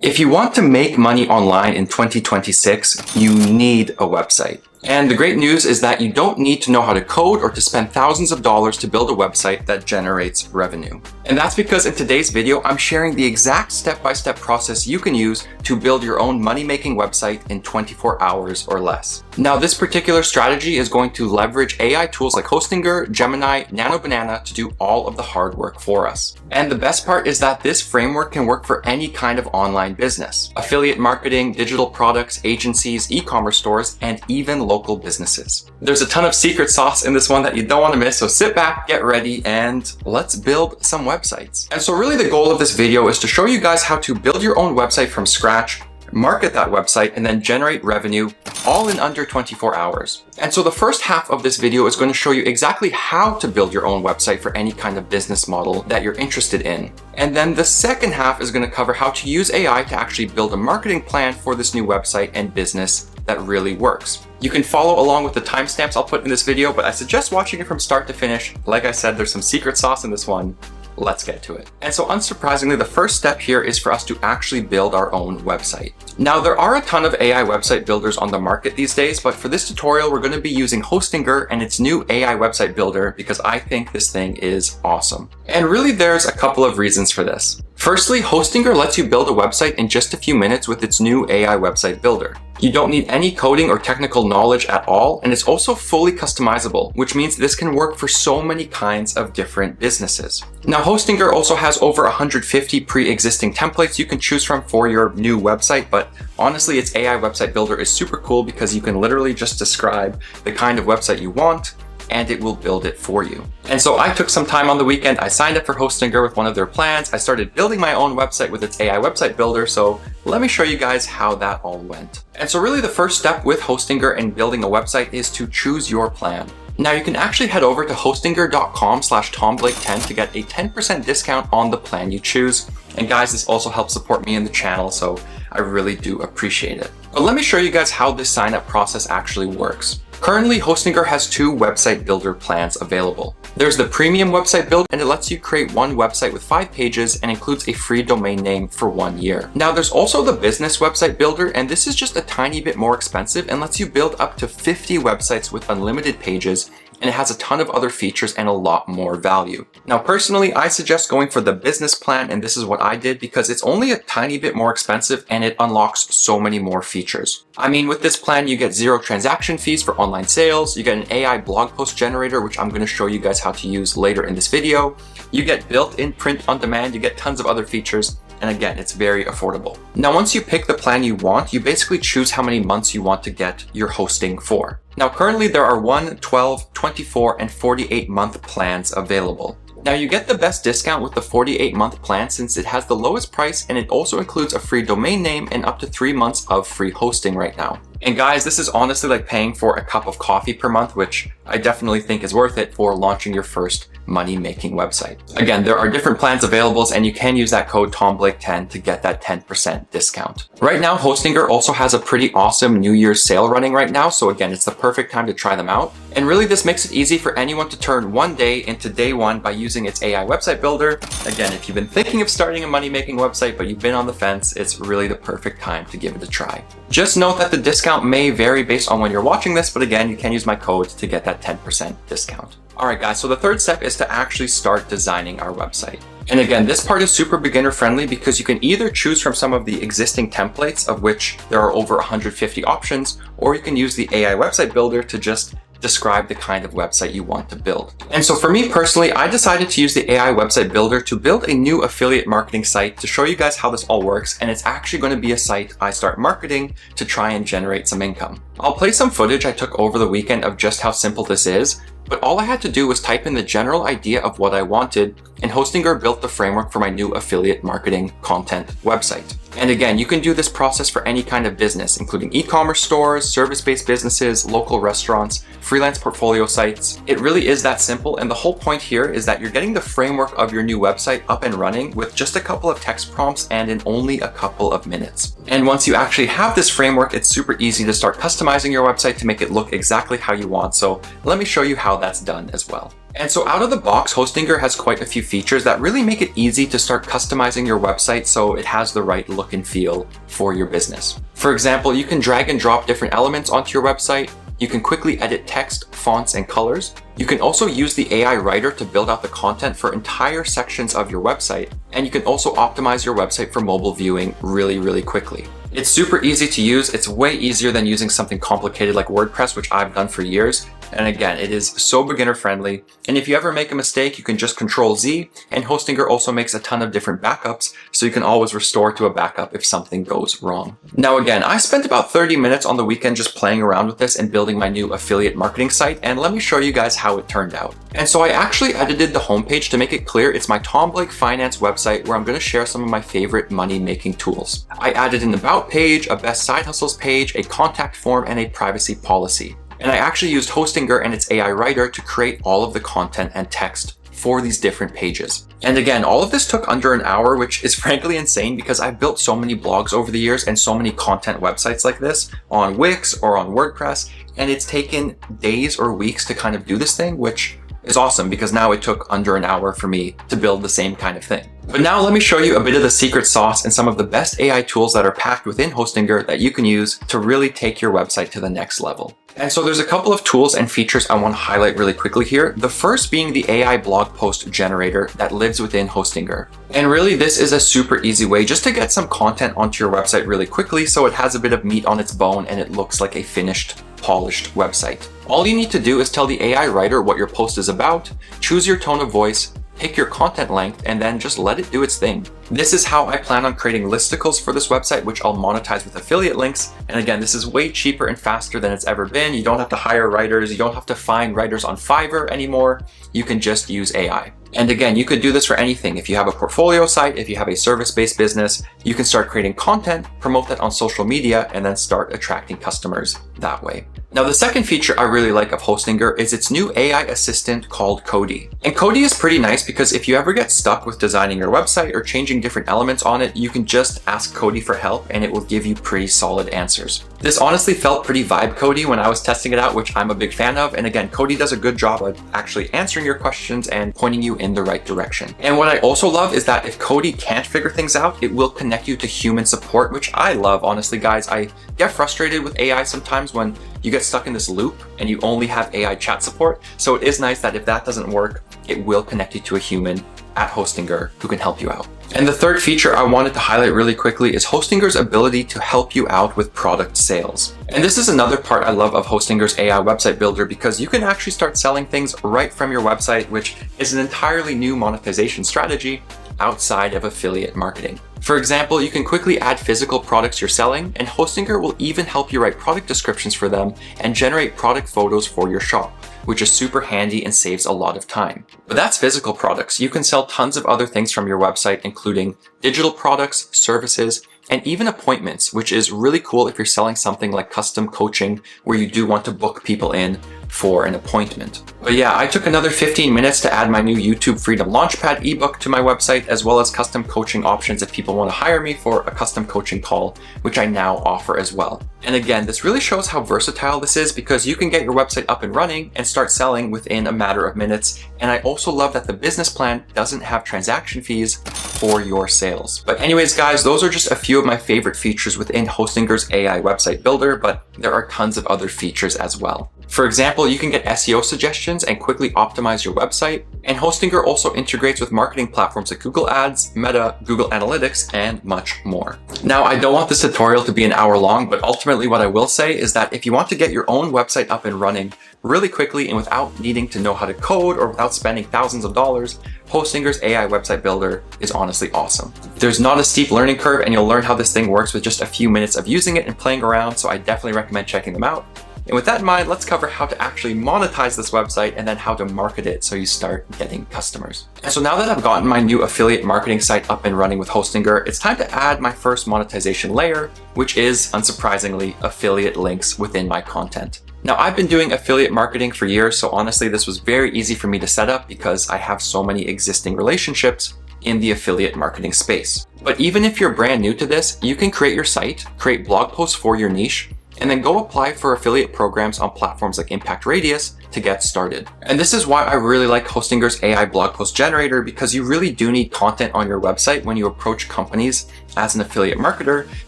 If you want to make money online in 2026, you need a website. And the great news is that you don't need to know how to code or to spend thousands of dollars to build a website that generates revenue. And that's because in today's video, I'm sharing the exact step-by-step process you can use to build your own money-making website in 24 hours or less. Now, this particular strategy is going to leverage AI tools like Hostinger, Gemini, Nano to do all of the hard work for us. And the best part is that this framework can work for any kind of online business: affiliate marketing, digital products, agencies, e-commerce stores, and even local businesses. There's a ton of secret sauce in this one that you don't want to miss, so sit back, get ready, and let's build some websites. And so really the goal of this video is to show you guys how to build your own website from scratch, market that website, and then generate revenue all in under 24 hours. And so the first half of this video is going to show you exactly how to build your own website for any kind of business model that you're interested in. And then the second half is going to cover how to use AI to actually build a marketing plan for this new website and business that really works. You can follow along with the timestamps I'll put in this video, but I suggest watching it from start to finish. Like I said, there's some secret sauce in this one. Let's get to it. And so unsurprisingly, the first step here is for us to actually build our own website. Now, there are a ton of AI website builders on the market these days, but for this tutorial, we're going to be using Hostinger and its new AI website builder because I think this thing is awesome. And really, there's a couple of reasons for this. Firstly, Hostinger lets you build a website in just a few minutes with its new AI website builder. You don't need any coding or technical knowledge at all, and it's also fully customizable, which means this can work for so many kinds of different businesses. Now, Hostinger also has over 150 pre-existing templates you can choose from for your new website, but honestly, its AI website builder is super cool because you can literally just describe the kind of website you want, and it will build it for you. And so I took some time on the weekend. I signed up for Hostinger with one of their plans. I started building my own website with its AI website builder. So let me show you guys how that all went. And so really the first step with Hostinger and building a website is to choose your plan. Now you can actually head over to hostinger.com/TomBlake10 to get a 10% discount on the plan you choose. And guys, this also helps support me in the channel, so I really do appreciate it. But let me show you guys how this sign up process actually works. Currently, Hostinger has two website builder plans available. There's the premium website builder, and it lets you create one website with 5 pages and includes a free domain name for 1 year. Now, there's also the business website builder, and this is just a tiny bit more expensive and lets you build up to 50 websites with unlimited pages, and it has a ton of other features and a lot more value. Now, personally, I suggest going for the business plan, and this is what I did because it's only a tiny bit more expensive and it unlocks so many more features. I mean, with this plan, you get 0 transaction fees for online sales, you get an AI blog post generator, which I'm going to show you guys how to use later in this video. You get built-in print on demand, you get tons of other features. And again, it's very affordable. Now, once you pick the plan you want, you basically choose how many months you want to get your hosting for. Now, currently there are 1, 12, 24, and 48-month plans available. Now, you get the best discount with the 48-month plan since it has the lowest price and it also includes a free domain name and up to 3 months of free hosting right now. And guys, this is honestly like paying for a cup of coffee per month, which I definitely think is worth it for launching your first money-making website. Again, there are different plans available, and you can use that code TomBlake10 to get that 10% discount. Right now, Hostinger also has a pretty awesome New Year's sale running right now, so again, it's the perfect time to try them out. And really, this makes it easy for anyone to turn one day into day one by using its AI website builder. Again, if you've been thinking of starting a money-making website, but you've been on the fence, it's really the perfect time to give it a try. Just note that the discount may vary based on when you're watching this, but again, you can use my code to get that 10% discount. All right, guys, so the third step is to actually start designing our website. And again, this part is super beginner friendly because you can either choose from some of the existing templates, of which there are over 150 options, or you can use the AI website builder to just describe the kind of website you want to build. And so for me personally, I decided to use the AI website builder to build a new affiliate marketing site to show you guys how this all works. And it's actually going to be a site I start marketing to try and generate some income. I'll play some footage I took over the weekend of just how simple this is, but all I had to do was type in the general idea of what I wanted, and Hostinger built the framework for my new affiliate marketing content website. And again, you can do this process for any kind of business, including e-commerce stores, service-based businesses, local restaurants, freelance portfolio sites. It really is that simple, and the whole point here is that you're getting the framework of your new website up and running with just a couple of text prompts and in only a couple of minutes. And once you actually have this framework, it's super easy to start customizing your website to make it look exactly how you want. So let me show you how that's done as well. And so out of the box, Hostinger has quite a few features that really make it easy to start customizing your website so it has the right look and feel for your business. For example, you can drag and drop different elements onto your website. You can quickly edit text, fonts, and colors. You can also use the AI writer to build out the content for entire sections of your website. And you can also optimize your website for mobile viewing really quickly. It's super easy to use. It's way easier than using something complicated like WordPress, which I've done for years. And again, it is so beginner friendly. And if you ever make a mistake, you can just Control-Z, and Hostinger also makes a ton of different backups, so you can always restore to a backup if something goes wrong. Now again, I spent about 30 minutes on the weekend just playing around with this and building my new affiliate marketing site, and let me show you guys how it turned out. And so I actually edited the homepage to make it clear it's my Tom Blake Finance website where I'm going to share some of my favorite money-making tools. I added an about page, a best side hustles page, a contact form, and a privacy policy. And I actually used Hostinger and its AI writer to create all of the content and text for these different pages. And again, all of this took under an hour, which is frankly insane because I've built so many blogs over the years and so many content websites like this on Wix or on WordPress, and it's taken days or weeks to kind of do this thing, which is awesome because now it took under an hour for me to build the same kind of thing. But now let me show you a bit of the secret sauce and some of the best AI tools that are packed within Hostinger that you can use to really take your website to the next level. And so there's a couple of tools and features I want to highlight really quickly here. The first being the AI blog post generator that lives within Hostinger. And really this is a super easy way just to get some content onto your website really quickly so it has a bit of meat on its bone and it looks like a finished, polished website. All you need to do is tell the AI writer what your post is about, choose your tone of voice, pick your content length, and then just let it do its thing. This is how I plan on creating listicles for this website, which I'll monetize with affiliate links. And again, this is way cheaper and faster than it's ever been. You don't have to hire writers. You don't have to find writers on Fiverr anymore. You can just use AI. And again, you could do this for anything. If you have a portfolio site, if you have a service-based business, you can start creating content, promote that on social media, and then start attracting customers that way. Now, the second feature I really like of Hostinger is its new AI assistant called Kodee. And Kodee is pretty nice because if you ever get stuck with designing your website or changing different elements on it, you can just ask Kodee for help and it will give you pretty solid answers. This honestly felt pretty vibe Kodee when I was testing it out, which I'm a big fan of. And again, Kodee does a good job of actually answering your questions and pointing you in the right direction. And what I also love is that if Kodee can't figure things out, it will connect you to human support, which I love. Honestly, guys, I get frustrated with AI sometimes when you get stuck in this loop and you only have AI chat support. So it is nice that if that doesn't work, it will connect you to a human at Hostinger who can help you out. And the third feature I wanted to highlight really quickly is Hostinger's ability to help you out with product sales. And this is another part I love of Hostinger's AI website builder because you can actually start selling things right from your website, which is an entirely new monetization strategy outside of affiliate marketing. For example, you can quickly add physical products you're selling, and Hostinger will even help you write product descriptions for them and generate product photos for your shop, which is super handy and saves a lot of time. But that's physical products. You can sell tons of other things from your website, including digital products, services, and even appointments, which is really cool if you're selling something like custom coaching where you do want to book people in for an appointment. But yeah, I took another 15 minutes to add my new YouTube Freedom Launchpad ebook to my website, as well as custom coaching options if people want to hire me for a custom coaching call, which I now offer as well. And again, this really shows how versatile this is because you can get your website up and running and start selling within a matter of minutes. And I also love that the business plan doesn't have transaction fees for your sales. But anyways, guys, those are just a few of my favorite features within Hostinger's AI website builder, but there are tons of other features as well. For example, you can get SEO suggestions and quickly optimize your website. And Hostinger also integrates with marketing platforms like Google Ads, Meta, Google Analytics, and much more. Now, I don't want this tutorial to be an hour long, but ultimately what I will say is that if you want to get your own website up and running really quickly and without needing to know how to code or without spending thousands of dollars, Hostinger's AI website builder is honestly awesome. There's not a steep learning curve and you'll learn how this thing works with just a few minutes of using it and playing around, so I definitely recommend checking them out. And with that in mind, let's cover how to actually monetize this website and then how to market it so you start getting customers. And so now that I've gotten my new affiliate marketing site up and running with Hostinger, it's time to add my first monetization layer, which is, unsurprisingly, affiliate links within my content. Now, I've been doing affiliate marketing for years, so honestly, this was very easy for me to set up because I have so many existing relationships in the affiliate marketing space. But even if you're brand new to this, you can create your site, create blog posts for your niche, and then go apply for affiliate programs on platforms like Impact Radius to get started. And this is why I really like Hostinger's AI blog post generator, because you really do need content on your website when you approach companies as an affiliate marketer,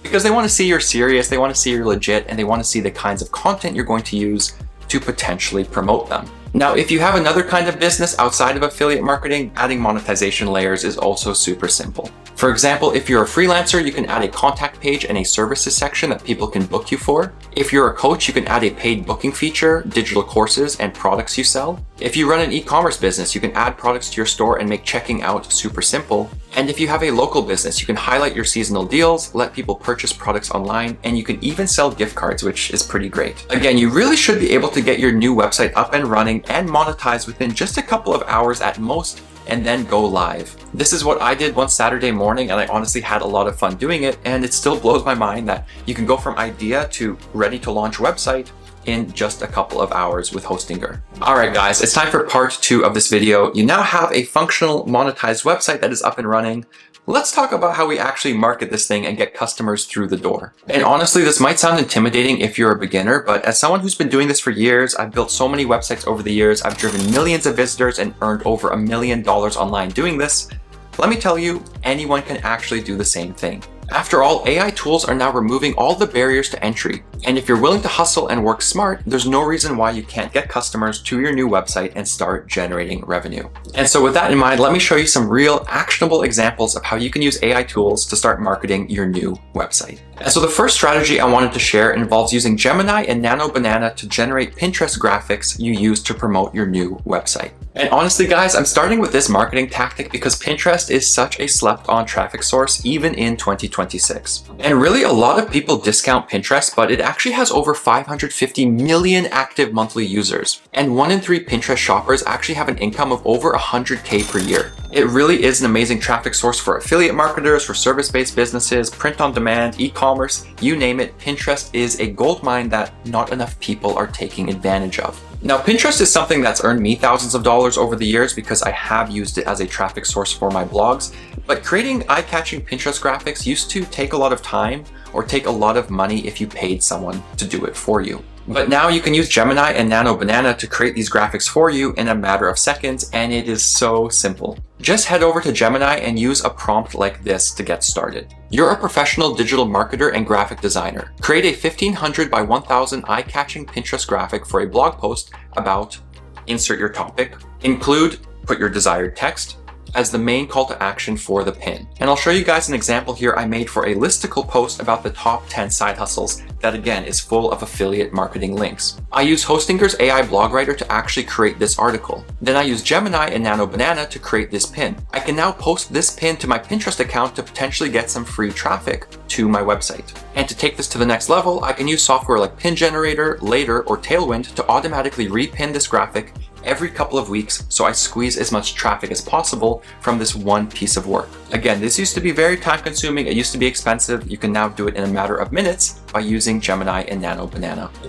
because they want to see you're serious, they want to see you're legit, and they want to see the kinds of content you're going to use to potentially promote them. Now, if you have another kind of business outside of affiliate marketing, adding monetization layers is also super simple. For example, if you're a freelancer, you can add a contact page and a services section that people can book you for. If you're a coach, you can add a paid booking feature, digital courses, and products you sell. If you run an e-commerce business, you can add products to your store and make checking out super simple. And if you have a local business, you can highlight your seasonal deals, let people purchase products online, and you can even sell gift cards, which is pretty great. Again, you really should be able to get your new website up and running and monetize within just a couple of hours at most, and then go live. This is what I did one Saturday morning, and I honestly had a lot of fun doing it, and it still blows my mind that you can go from idea to ready to launch website in just a couple of hours with Hostinger. All right, guys, it's time for part 2 of this video. You now have a functional monetized website that is up and running. Let's talk about how we actually market this thing and get customers through the door. And honestly, this might sound intimidating if you're a beginner, but as someone who's been doing this for years, I've built so many websites over the years, I've driven millions of visitors and earned over $1 million online doing this. Let me tell you, anyone can actually do the same thing. After all, AI tools are now removing all the barriers to entry. And if you're willing to hustle and work smart, there's no reason why you can't get customers to your new website and start generating revenue. And so with that in mind, let me show you some real actionable examples of how you can use AI tools to start marketing your new website. And so the first strategy I wanted to share involves using Gemini and Nano to generate Pinterest graphics you use to promote your new website. And honestly, guys, I'm starting with this marketing tactic because Pinterest is such a slept-on traffic source even in 2026. And really, a lot of people discount Pinterest, but it actually has over 550 million active monthly users. And 1 in 3 Pinterest shoppers actually have an income of over 100K per year. It really is an amazing traffic source for affiliate marketers, for service-based businesses, print on demand, e-commerce, you name it. Pinterest is a goldmine that not enough people are taking advantage of. Now, Pinterest is something that's earned me thousands of dollars over the years because I have used it as a traffic source for my blogs, but creating eye-catching Pinterest graphics used to take a lot of time or take a lot of money if you paid someone to do it for you. But now you can use Gemini and Nano to create these graphics for you in a matter of seconds, and it is so simple. Just head over to Gemini and use a prompt like this to get started. You're a professional digital marketer and graphic designer. Create a 1500 by 1000 eye-catching Pinterest graphic for a blog post about, insert your topic, put your desired text as the main call to action for the pin. And I'll show you guys an example here I made for a listicle post about the top 10 side hustles that again is full of affiliate marketing links. I use Hostinger's AI blog writer to actually create this article. Then I use Gemini and Nano to create this pin. I can now post this pin to my Pinterest account to potentially get some free traffic to my website. And to take this to the next level, I can use software like Pin Generator, Later, or Tailwind to automatically repin this graphic every couple of weeks, so I squeeze as much traffic as possible from this one piece of work. Again, this used to be very time consuming, it used to be expensive. You can now do it in a matter of minutes by using Gemini and Nano.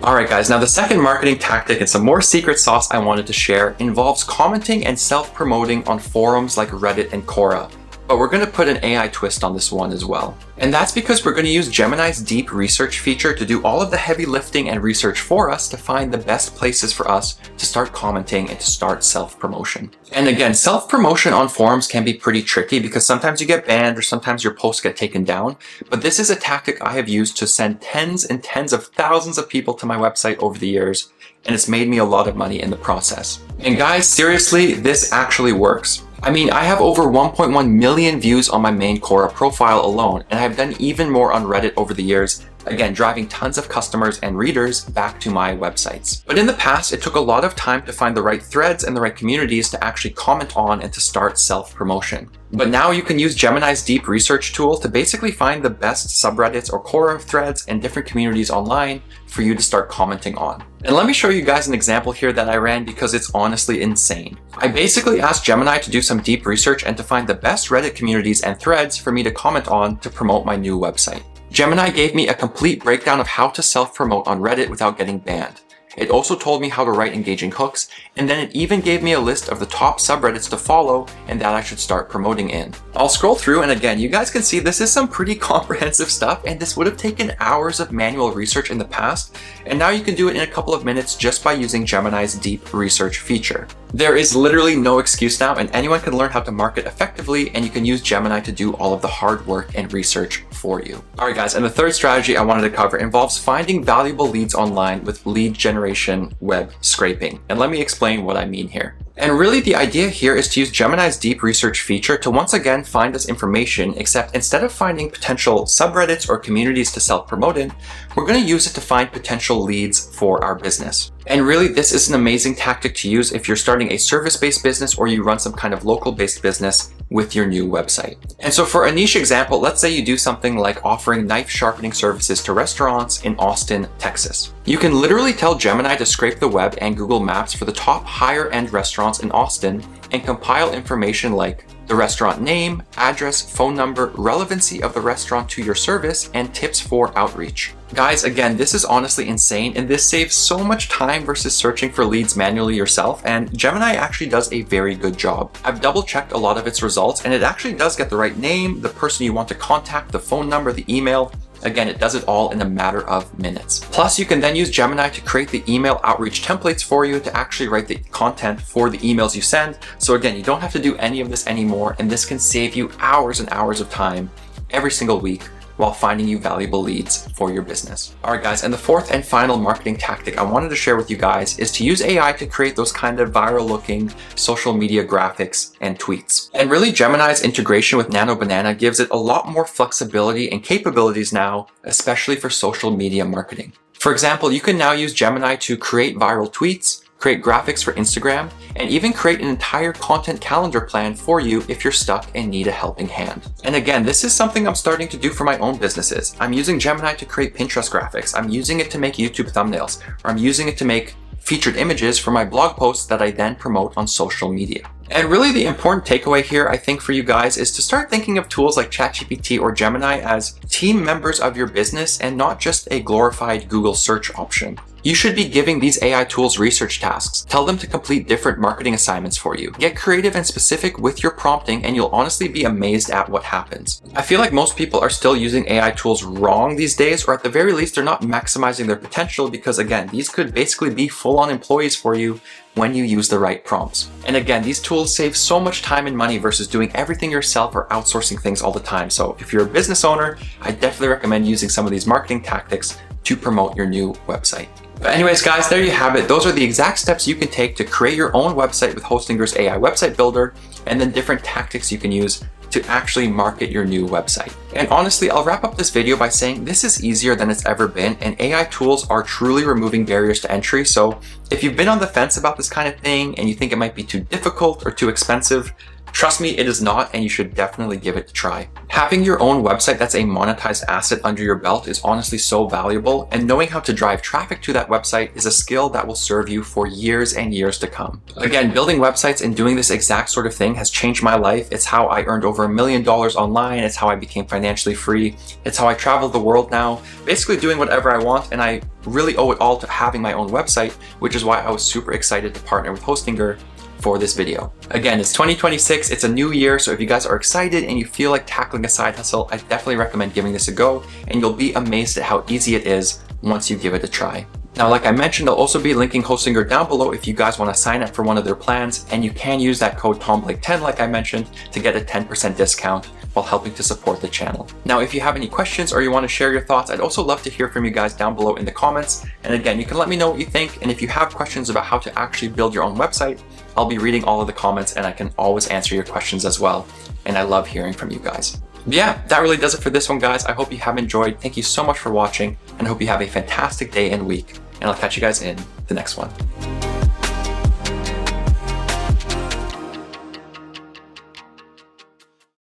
Alright guys, now the second marketing tactic and some more secret sauce I wanted to share involves commenting and self-promoting on forums like Reddit and Quora. But we're going to put an AI twist on this one as well. And that's because we're going to use Gemini's deep research feature to do all of the heavy lifting and research for us to find the best places for us to start commenting and to start self-promotion. And again, self-promotion on forums can be pretty tricky because sometimes you get banned or sometimes your posts get taken down. But this is a tactic I have used to send tens and tens of thousands of people to my website over the years, and it's made me a lot of money in the process. And guys, seriously, this actually works. I mean, I have over 1.1 million views on my main Quora profile alone, and I've done even more on Reddit over the years, again, driving tons of customers and readers back to my websites. But in the past, it took a lot of time to find the right threads and the right communities to actually comment on and to start self-promotion. But now you can use Gemini's deep research tool to basically find the best subreddits or Quora threads and different communities online for you to start commenting on. And let me show you guys an example here that I ran because it's honestly insane. I basically asked Gemini to do some deep research and to find the best Reddit communities and threads for me to comment on to promote my new website. Gemini gave me a complete breakdown of how to self-promote on Reddit without getting banned. It also told me how to write engaging hooks, and then it even gave me a list of the top subreddits to follow and that I should start promoting in. I'll scroll through, and again, you guys can see this is some pretty comprehensive stuff, and this would have taken hours of manual research in the past, and now you can do it in a couple of minutes just by using Gemini's deep research feature. There is literally no excuse now, and anyone can learn how to market effectively, and you can use Gemini to do all of the hard work and research for you. All right, guys, and the third strategy I wanted to cover involves finding valuable leads online with lead generation web scraping. And let me explain what I mean here. And really the idea here is to use Gemini's deep research feature to once again find us information, except instead of finding potential subreddits or communities to self-promote in, we're going to use it to find potential leads for our business. And really, this is an amazing tactic to use if you're starting a service-based business or you run some kind of local-based business with your new website. And so for a niche example, let's say you do something like offering knife sharpening services to restaurants in Austin, Texas. You can literally tell Gemini to scrape the web and Google Maps for the top higher-end restaurants in Austin and compile information like the restaurant name, address, phone number, relevancy of the restaurant to your service, and tips for outreach. Guys, again, this is honestly insane, and this saves so much time versus searching for leads manually yourself, and Gemini actually does a very good job. I've double checked a lot of its results, and it actually does get the right name, the person you want to contact, the phone number, the email. Again, it does it all in a matter of minutes. Plus, you can then use Gemini to create the email outreach templates for you to actually write the content for the emails you send. So again, you don't have to do any of this anymore, and this can save you hours and hours of time every single week while finding you valuable leads for your business. All right, guys, and the fourth and final marketing tactic I wanted to share with you guys is to use AI to create those kind of viral looking social media graphics and tweets. And really, Gemini's integration with Nano gives it a lot more flexibility and capabilities now, especially for social media marketing. For example, you can now use Gemini to create viral tweets, create graphics for Instagram, and even create an entire content calendar plan for you if you're stuck and need a helping hand. And again, this is something I'm starting to do for my own businesses. I'm using Gemini to create Pinterest graphics. I'm using it to make YouTube thumbnails, or I'm using it to make featured images for my blog posts that I then promote on social media. And really the important takeaway here, I think, for you guys is to start thinking of tools like ChatGPT or Gemini as team members of your business and not just a glorified Google search option. You should be giving these AI tools research tasks. Tell them to complete different marketing assignments for you. Get creative and specific with your prompting, and you'll honestly be amazed at what happens. I feel like most people are still using AI tools wrong these days, or at the very least, they're not maximizing their potential because, again, these could basically be full-on employees for you when you use the right prompts. And again, these tools save so much time and money versus doing everything yourself or outsourcing things all the time. So if you're a business owner, I definitely recommend using some of these marketing tactics to promote your new website. But anyways, guys, there you have it. Those are the exact steps you can take to create your own website with Hostinger's AI website builder, and then different tactics you can use to actually market your new website. And honestly, I'll wrap up this video by saying this is easier than it's ever been, and AI tools are truly removing barriers to entry. So if you've been on the fence about this kind of thing and you think it might be too difficult or too expensive, trust me, it is not, and you should definitely give it a try. Having your own website that's a monetized asset under your belt is honestly so valuable, and knowing how to drive traffic to that website is a skill that will serve you for years and years to come. Again, building websites and doing this exact sort of thing has changed my life. It's how I earned over $1 million online. It's how I became financially free. It's how I travel the world now, basically doing whatever I want, and I really owe it all to having my own website, which is why I was super excited to partner with Hostinger for this video. Again, it's 2026, it's a new year, so if you guys are excited and you feel like tackling a side hustle, I definitely recommend giving this a go, and you'll be amazed at how easy it is once you give it a try. Now, like I mentioned, I'll also be linking Hostinger down below if you guys want to sign up for one of their plans, and you can use that code TomBlake10, like I mentioned, to get a 10% discount while helping to support the channel. Now, if you have any questions or you want to share your thoughts, I'd also love to hear from you guys down below in the comments. And again, you can let me know what you think, and if you have questions about how to actually build your own website, I'll be reading all of the comments and I can always answer your questions as well. And I love hearing from you guys. But yeah, that really does it for this one, guys. I hope you have enjoyed. Thank you so much for watching, and I hope you have a fantastic day and week. And I'll catch you guys in the next one.